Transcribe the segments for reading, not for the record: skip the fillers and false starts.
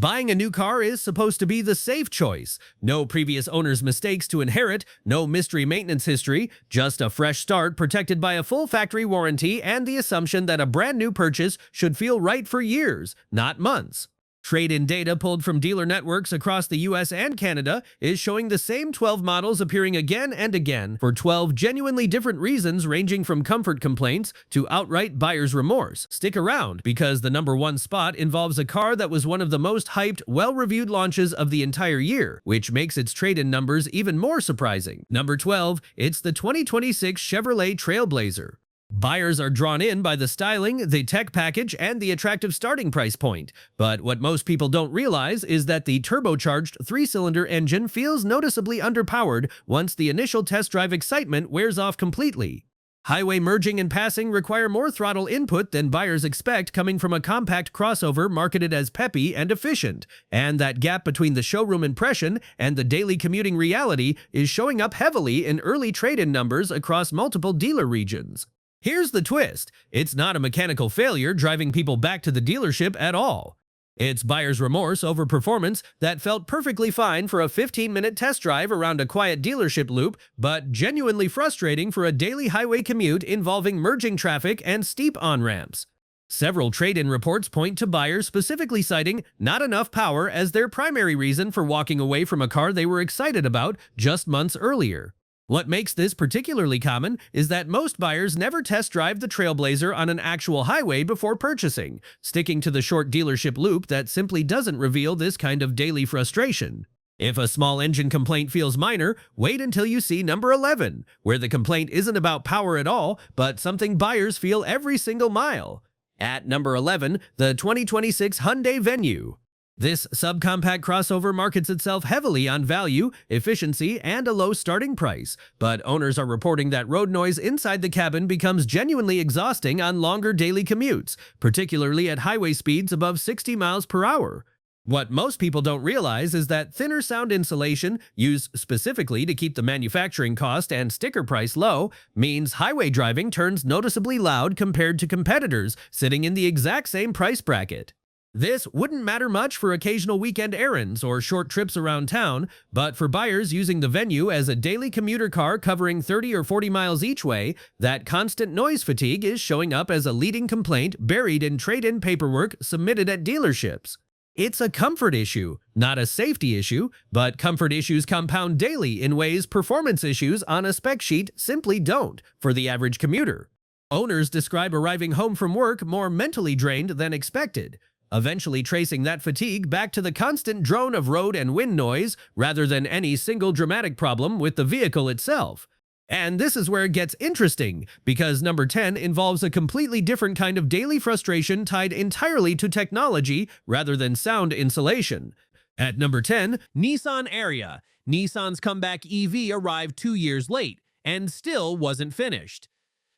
Buying a new car is supposed to be the safe choice. No previous owner's mistakes to inherit, no mystery maintenance history, just a fresh start protected by a full factory warranty and the assumption that a brand new purchase should feel right for years, not months. Trade-in data pulled from dealer networks across the US and Canada is showing the same 12 models appearing again and again for 12 genuinely different reasons, ranging from comfort complaints to outright buyer's remorse. Stick around, because the #1 spot involves a car that was one of the most hyped, well-reviewed launches of the entire year, which makes its trade-in numbers even more surprising. Number 12, it's the 2026 Chevrolet Trailblazer. Buyers are drawn in by the styling, the tech package, and the attractive starting price point. But what most people don't realize is that the turbocharged 3-cylinder engine feels noticeably underpowered once the initial test drive excitement wears off completely. Highway merging and passing require more throttle input than buyers expect coming from a compact crossover marketed as peppy and efficient, and that gap between the showroom impression and the daily commuting reality is showing up heavily in early trade-in numbers across multiple dealer regions. Here's the twist. It's not a mechanical failure driving people back to the dealership at all. It's buyer's remorse over performance that felt perfectly fine for a 15-minute test drive around a quiet dealership loop, but genuinely frustrating for a daily highway commute involving merging traffic and steep on-ramps. Several trade-in reports point to buyers specifically citing not enough power as their primary reason for walking away from a car they were excited about just months earlier. What makes this particularly common is that most buyers never test drive the Trailblazer on an actual highway before purchasing, sticking to the short dealership loop that simply doesn't reveal this kind of daily frustration. If a small engine complaint feels minor, wait until you see number 11, where the complaint isn't about power at all, but something buyers feel every single mile. At number 11, the 2026 Hyundai Venue. This subcompact crossover markets itself heavily on value, efficiency, and a low starting price, but owners are reporting that road noise inside the cabin becomes genuinely exhausting on longer daily commutes, particularly at highway speeds above 60 miles per hour. What most people don't realize is that thinner sound insulation, used specifically to keep the manufacturing cost and sticker price low, means highway driving turns noticeably loud compared to competitors sitting in the exact same price bracket. This wouldn't matter much for occasional weekend errands or short trips around town, but for buyers using the Venue as a daily commuter car covering 30 or 40 miles each way, that constant noise fatigue is showing up as a leading complaint buried in trade-in paperwork submitted at dealerships. It's a comfort issue, not a safety issue, but comfort issues compound daily in ways performance issues on a spec sheet simply don't for the average commuter. Owners describe arriving home from work more mentally drained than expected, eventually tracing that fatigue back to the constant drone of road and wind noise rather than any single dramatic problem with the vehicle itself. And this is where it gets interesting, because number 10 involves a completely different kind of daily frustration tied entirely to technology rather than sound insulation. At number 10, Nissan Ariya. Nissan's comeback EV arrived 2 years late and still wasn't finished.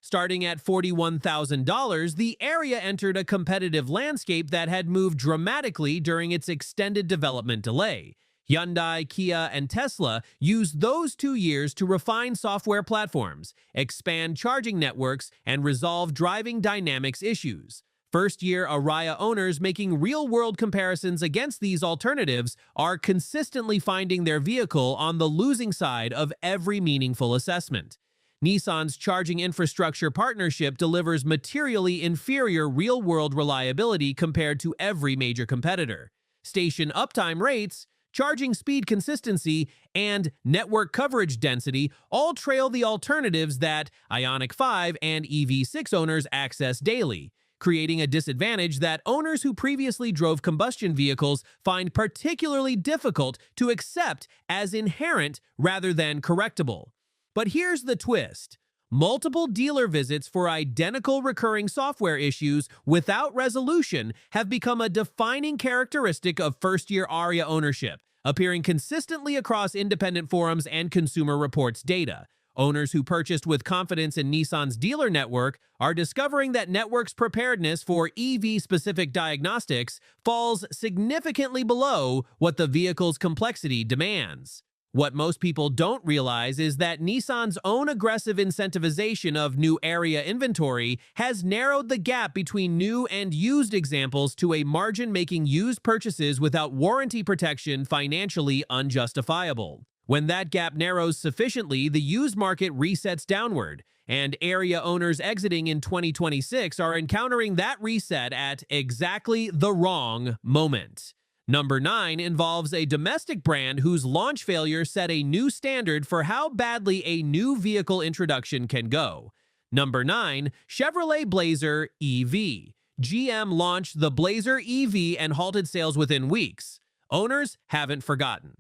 Starting at $41,000, the Ariya entered a competitive landscape that had moved dramatically during its extended development delay. Hyundai, Kia, and Tesla used those 2 years to refine software platforms, expand charging networks, and resolve driving dynamics issues. First-year Ariya owners making real-world comparisons against these alternatives are consistently finding their vehicle on the losing side of every meaningful assessment. Nissan's charging infrastructure partnership delivers materially inferior real-world reliability compared to every major competitor. Station uptime rates, charging speed consistency, and network coverage density all trail the alternatives that Ioniq 5 and EV6 owners access daily, creating a disadvantage that owners who previously drove combustion vehicles find particularly difficult to accept as inherent rather than correctable. But here's the twist. Multiple dealer visits for identical recurring software issues without resolution have become a defining characteristic of first-year Ariya ownership, appearing consistently across independent forums and Consumer Reports data. Owners who purchased with confidence in Nissan's dealer network are discovering that network's preparedness for EV-specific diagnostics falls significantly below what the vehicle's complexity demands. What most people don't realize is that Nissan's own aggressive incentivization of new Ariya inventory has narrowed the gap between new and used examples to a margin making used purchases without warranty protection financially unjustifiable. When that gap narrows sufficiently, the used market resets downward, and Ariya owners exiting in 2026 are encountering that reset at exactly the wrong moment. Number 9 involves a domestic brand whose launch failure set a new standard for how badly a new vehicle introduction can go. Number 9, Chevrolet Blazer EV. GM launched the Blazer EV and halted sales within weeks. Owners haven't forgotten.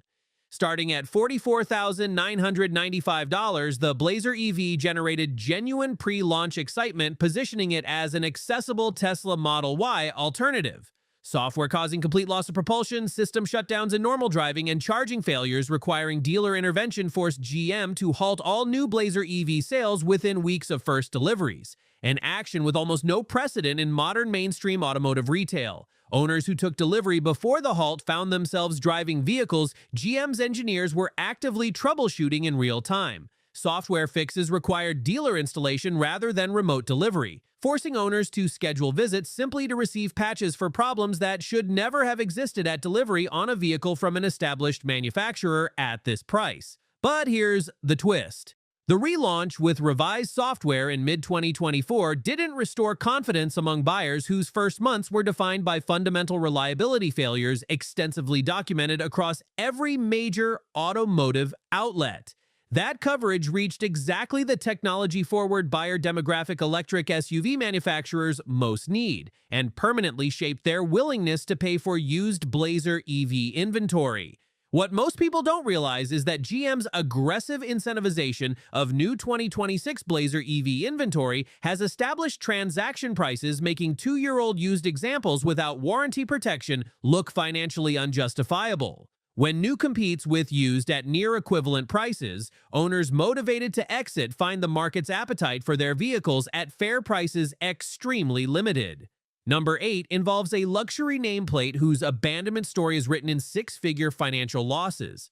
Starting at $44,995, the Blazer EV generated genuine pre-launch excitement, positioning it as an accessible Tesla Model Y alternative. Software causing complete loss of propulsion, system shutdowns in normal driving, and charging failures requiring dealer intervention forced GM to halt all new Blazer EV sales within weeks of first deliveries, an action with almost no precedent in modern mainstream automotive retail. Owners who took delivery before the halt found themselves driving vehicles GM's engineers were actively troubleshooting in real time. Software fixes required dealer installation rather than remote delivery, forcing owners to schedule visits simply to receive patches for problems that should never have existed at delivery on a vehicle from an established manufacturer at this price. But here's the twist. The relaunch with revised software in mid-2024 didn't restore confidence among buyers whose first months were defined by fundamental reliability failures extensively documented across every major automotive outlet. That coverage reached exactly the technology-forward buyer demographic electric SUV manufacturers most need, and permanently shaped their willingness to pay for used Blazer EV inventory. What most people don't realize is that GM's aggressive incentivization of new 2026 Blazer EV inventory has established transaction prices, making 2-year-old used examples without warranty protection look financially unjustifiable. When new competes with used at near equivalent prices, owners motivated to exit find the market's appetite for their vehicles at fair prices extremely limited. Number 8 involves a luxury nameplate whose abandonment story is written in 6-figure financial losses.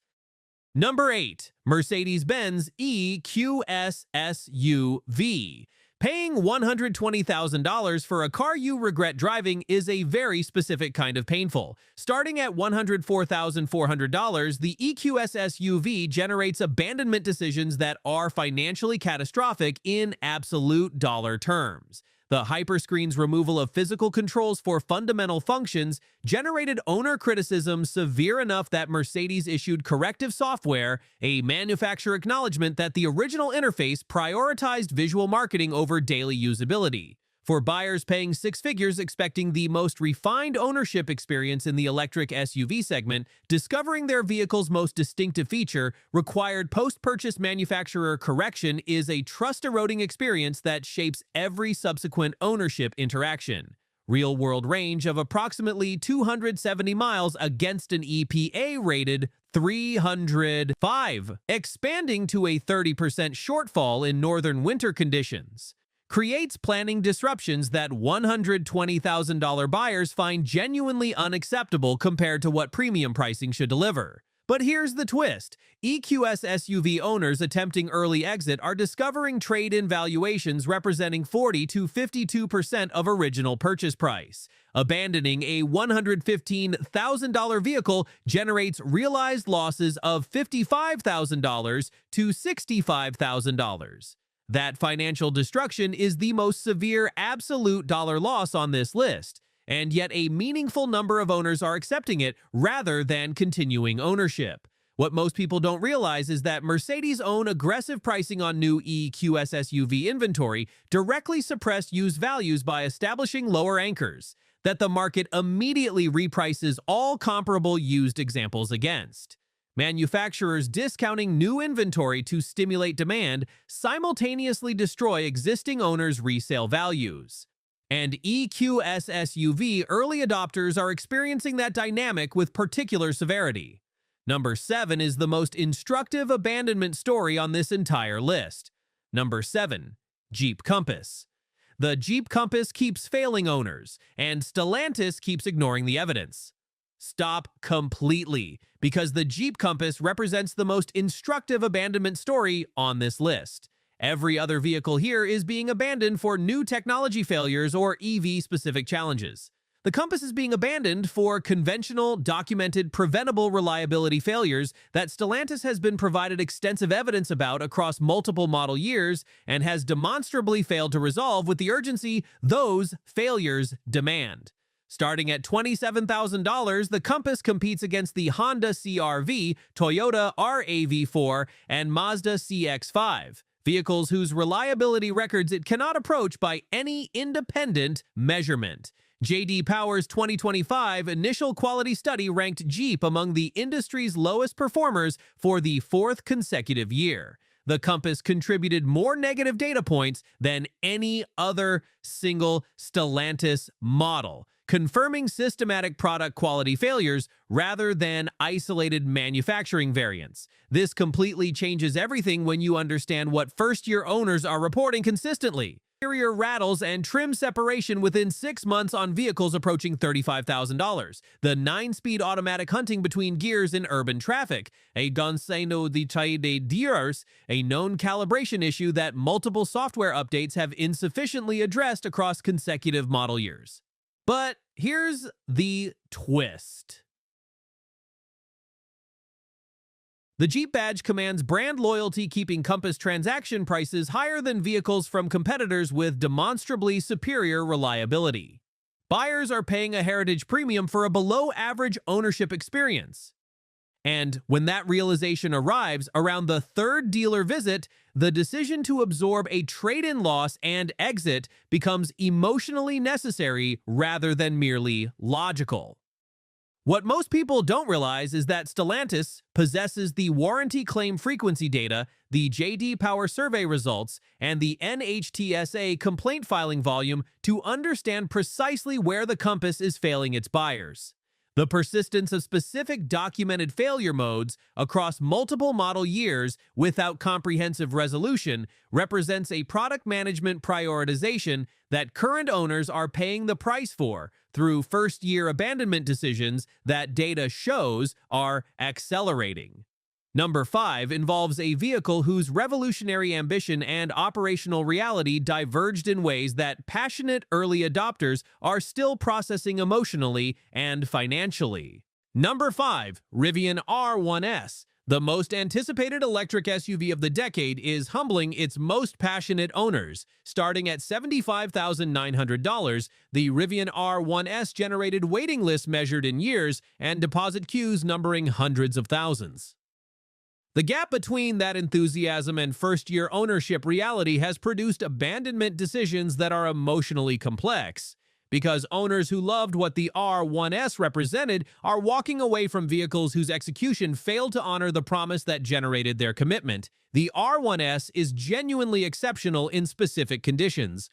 Number 8, Mercedes-Benz EQS SUV. Paying $120,000 for a car you regret driving is a very specific kind of painful. Starting at $104,400, the EQS SUV generates abandonment decisions that are financially catastrophic in absolute dollar terms. The Hyperscreen's removal of physical controls for fundamental functions generated owner criticism severe enough that Mercedes issued corrective software, a manufacturer acknowledgement that the original interface prioritized visual marketing over daily usability. For buyers paying 6 figures expecting the most refined ownership experience in the electric SUV segment, discovering their vehicle's most distinctive feature, required post-purchase manufacturer correction is a trust-eroding experience that shapes every subsequent ownership interaction. Real-world range of approximately 270 miles against an EPA-rated 305, expanding to a 30% shortfall in northern winter conditions, creates planning disruptions that $120,000 buyers find genuinely unacceptable compared to what premium pricing should deliver. But here's the twist. EQS SUV owners attempting early exit are discovering trade-in valuations representing 40 to 52% of original purchase price. Abandoning a $115,000 vehicle generates realized losses of $55,000 to $65,000. That financial destruction is the most severe absolute dollar loss on this list, and yet a meaningful number of owners are accepting it rather than continuing ownership. What most people don't realize is that Mercedes' own aggressive pricing on new EQS SUV inventory directly suppressed used values by establishing lower anchors that the market immediately reprices all comparable used examples against. Manufacturers discounting new inventory to stimulate demand simultaneously destroy existing owners' resale values. And EQS SUV early adopters are experiencing that dynamic with particular severity. Number 7 is the most instructive abandonment story on this entire list. Number 7, Jeep Compass. The Jeep Compass keeps failing owners, and Stellantis keeps ignoring the evidence. Stop completely, because the Jeep Compass represents the most instructive abandonment story on this list. Every other vehicle here is being abandoned for new technology failures or EV-specific challenges. The Compass is being abandoned for conventional, documented, preventable reliability failures that Stellantis has been provided extensive evidence about across multiple model years and has demonstrably failed to resolve with the urgency those failures demand. Starting at $27,000, the Compass competes against the Honda CR-V, Toyota RAV4, and Mazda CX-5, vehicles whose reliability records it cannot approach by any independent measurement. J.D. Power's 2025 initial quality study ranked Jeep among the industry's lowest performers for the fourth consecutive year. The Compass contributed more negative data points than any other single Stellantis model, confirming systematic product quality failures rather than isolated manufacturing variants. This completely changes everything when you understand what first-year owners are reporting consistently. Interior rattles and trim separation within 6 months on vehicles approaching $35,000. The 9-speed automatic hunting between gears in urban traffic. A Gonzeno de Diers, a known calibration issue that multiple software updates have insufficiently addressed across consecutive model years. But here's the twist. The Jeep badge commands brand loyalty, keeping Compass transaction prices higher than vehicles from competitors with demonstrably superior reliability. Buyers are paying a heritage premium for a below-average ownership experience. And when that realization arrives around the third dealer visit, the decision to absorb a trade-in loss and exit becomes emotionally necessary rather than merely logical. What most people don't realize is that Stellantis possesses the warranty claim frequency data, the J.D. Power survey results, and the NHTSA complaint filing volume to understand precisely where the Compass is failing its buyers. The persistence of specific documented failure modes across multiple model years without comprehensive resolution represents a product management prioritization that current owners are paying the price for through first-year abandonment decisions that data shows are accelerating. Number 5 involves a vehicle whose revolutionary ambition and operational reality diverged in ways that passionate early adopters are still processing emotionally and financially. Number 5, Rivian R1S. The most anticipated electric SUV of the decade is humbling its most passionate owners. Starting at $75,900, the Rivian R1S generated waiting lists measured in years and deposit queues numbering hundreds of thousands. The gap between that enthusiasm and first-year ownership reality has produced abandonment decisions that are emotionally complex, because owners who loved what the R1S represented are walking away from vehicles whose execution failed to honor the promise that generated their commitment. The R1S is genuinely exceptional in specific conditions.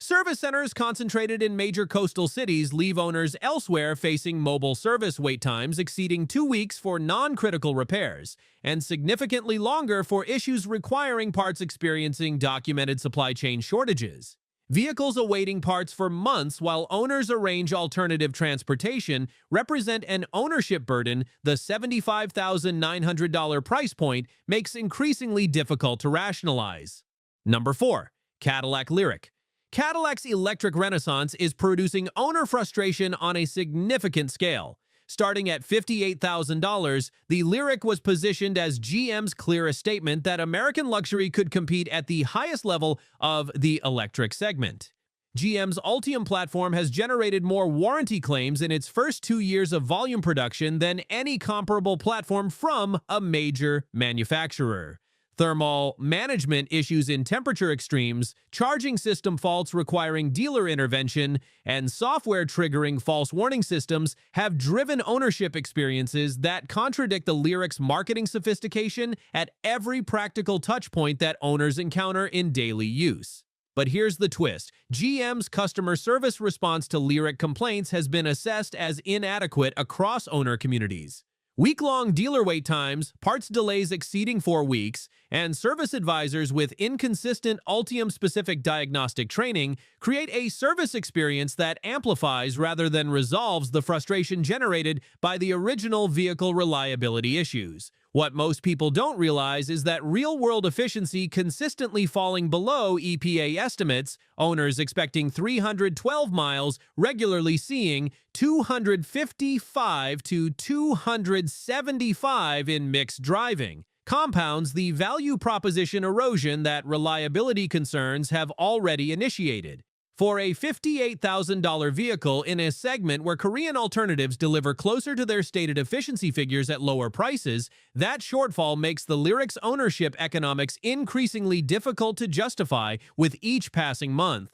Service centers concentrated in major coastal cities leave owners elsewhere facing mobile service wait times exceeding 2 weeks for non-critical repairs, and significantly longer for issues requiring parts experiencing documented supply chain shortages. Vehicles awaiting parts for months while owners arrange alternative transportation represent an ownership burden the $75,900 price point makes increasingly difficult to rationalize. Number 4. Cadillac Lyriq. Cadillac's electric renaissance is producing owner frustration on a significant scale. Starting at $58,000, the Lyriq was positioned as GM's clearest statement that American luxury could compete at the highest level of the electric segment. GM's Ultium platform has generated more warranty claims in its first 2 years of volume production than any comparable platform from a major manufacturer. Thermal management issues in temperature extremes, charging system faults requiring dealer intervention, and software triggering false warning systems have driven ownership experiences that contradict the Lyriq's marketing sophistication at every practical touchpoint that owners encounter in daily use. But here's the twist. GM's customer service response to Lyriq complaints has been assessed as inadequate across owner communities. Week-long dealer wait times, parts delays exceeding 4 weeks, and service advisors with inconsistent Ultium-specific diagnostic training create a service experience that amplifies rather than resolves the frustration generated by the original vehicle reliability issues. What most people don't realize is that real-world efficiency consistently falling below EPA estimates, owners expecting 312 miles regularly seeing 255 to 275 in mixed driving, compounds the value proposition erosion that reliability concerns have already initiated. For a $58,000 vehicle in a segment where Korean alternatives deliver closer to their stated efficiency figures at lower prices, that shortfall makes the Lyriq's ownership economics increasingly difficult to justify with each passing month.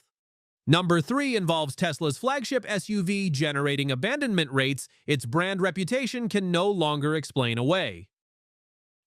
Number 3 involves Tesla's flagship SUV generating abandonment rates its brand reputation can no longer explain away.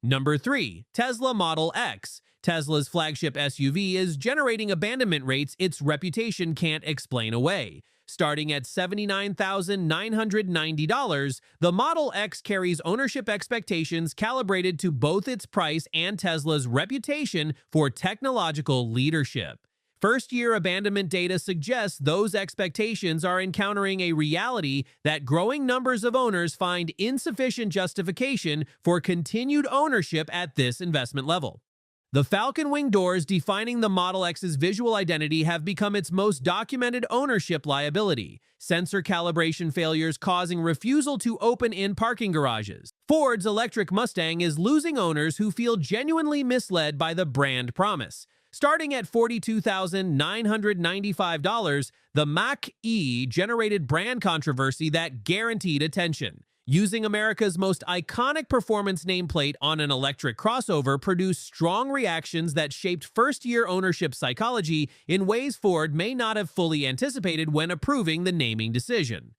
Number 3. Tesla Model X. Tesla's flagship SUV is generating abandonment rates its reputation can't explain away. Starting at $79,990, the Model X carries ownership expectations calibrated to both its price and Tesla's reputation for technological leadership. First-year abandonment data suggests those expectations are encountering a reality that growing numbers of owners find insufficient justification for continued ownership at this investment level. The Falcon Wing doors defining the Model X's visual identity have become its most documented ownership liability, sensor calibration failures causing refusal to open in parking garages. Ford's electric Mustang is losing owners who feel genuinely misled by the brand promise. Starting at $42,995, the Mach-E generated brand controversy that guaranteed attention. Using America's most iconic performance nameplate on an electric crossover produced strong reactions that shaped first-year ownership psychology in ways Ford may not have fully anticipated when approving the naming decision.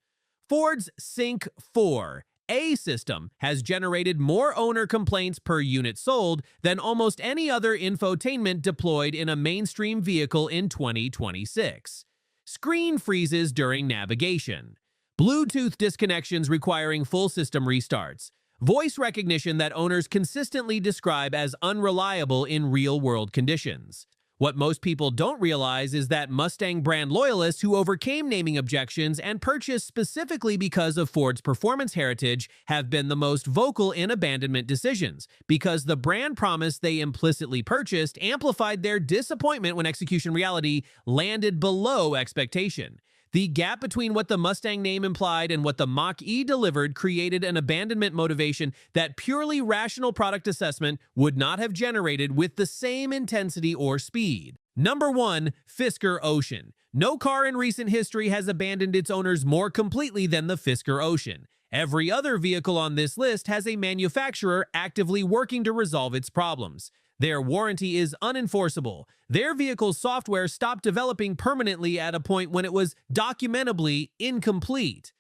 Ford's Sync 4A system has generated more owner complaints per unit sold than almost any other infotainment deployed in a mainstream vehicle in 2026. Screen freezes during navigation. Bluetooth disconnections requiring full system restarts. Voice recognition that owners consistently describe as unreliable in real-world conditions. What most people don't realize is that Mustang brand loyalists who overcame naming objections and purchased specifically because of Ford's performance heritage have been the most vocal in abandonment decisions, because the brand promise they implicitly purchased amplified their disappointment when execution reality landed below expectation. The gap between what the Mustang name implied and what the Mach-E delivered created an abandonment motivation that purely rational product assessment would not have generated with the same intensity or speed. Number 1. Fisker Ocean. No car in recent history has abandoned its owners more completely than the Fisker Ocean. Every other vehicle on this list has a manufacturer actively working to resolve its problems. Their warranty is unenforceable. Their vehicle's software stopped developing permanently at a point when it was documentably incomplete.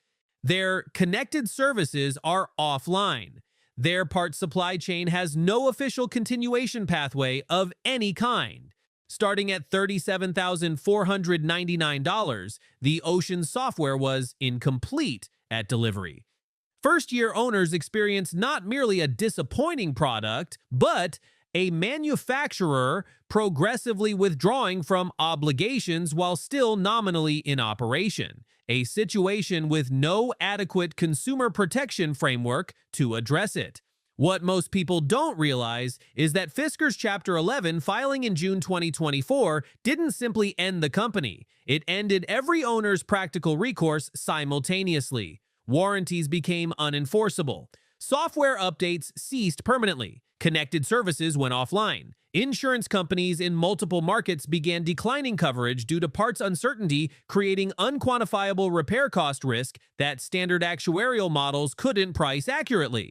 Their connected services are offline. Their parts supply chain has no official continuation pathway of any kind. Starting at $37,499, the Ocean software was incomplete at delivery. First-year owners experience not merely a disappointing product, but a manufacturer progressively withdrawing from obligations while still nominally in operation, a situation with no adequate consumer protection framework to address it. What most people don't realize is that Fisker's Chapter 11 filing in June 2024 didn't simply end the company. It ended every owner's practical recourse simultaneously. Warranties became unenforceable. Software updates ceased permanently. Connected services went offline. Insurance companies in multiple markets began declining coverage due to parts uncertainty, creating unquantifiable repair cost risk that standard actuarial models couldn't price accurately.